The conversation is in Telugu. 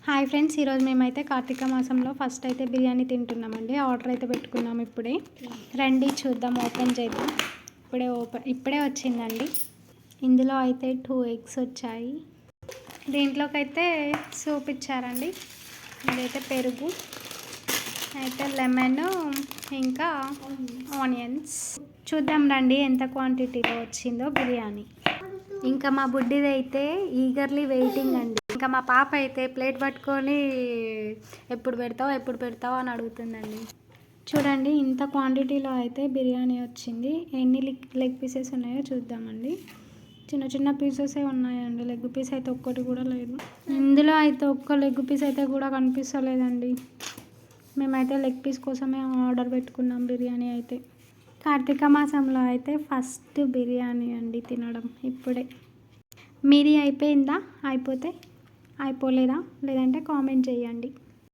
హాయ్ ఫ్రెండ్స్, ఈరోజు మేమైతే కార్తీక మాసంలో ఫస్ట్ అయితే బిర్యానీ తింటున్నామండి. ఆర్డర్ అయితే పెట్టుకున్నాము. ఇప్పుడే రండి చూద్దాం, ఓపెన్ చేద్దాం. ఇప్పుడే వచ్చిందండి. ఇందులో అయితే 2 ఎగ్స్ వచ్చాయి. దీంట్లోకి అయితే సూప్ ఇచ్చారండి. ఇదైతే పెరుగు, అయితే లెమన్, ఇంకా ఆనియన్స్. చూద్దాం రండి ఎంత క్వాంటిటీలో వచ్చిందో బిర్యానీ. ఇంకా మా బుడ్డిది అయితే ఈగర్లీ వెయిటింగ్ అండి. ఇంకా మా పాప అయితే ప్లేట్ పట్టుకొని ఎప్పుడు పెడతావు అని అడుగుతుందండి. చూడండి, ఇంత క్వాంటిటీలో అయితే బిర్యానీ వచ్చింది. ఎన్ని లెగ్ పీసెస్ ఉన్నాయో చూద్దామండి. చిన్న చిన్న పీసెసే ఉన్నాయండి, లెగ్ పీస్ అయితే ఒక్కటి కూడా లేదు. ఇందులో అయితే ఒక్క లెగ్ పీస్ అయితే కూడా కనిపిస్తలేదండి. మేమైతే లెగ్ పీస్ కోసమే ఆర్డర్ పెట్టుకున్నాం బిర్యానీ అయితే. కార్తీక మాసంలో అయితే ఫస్ట్ బిర్యానీ అండి తినడం ఇప్పుడే. మీది అయిపోయిందా? అయిపోలేదా? లేదంటే కామెంట్ చేయండి.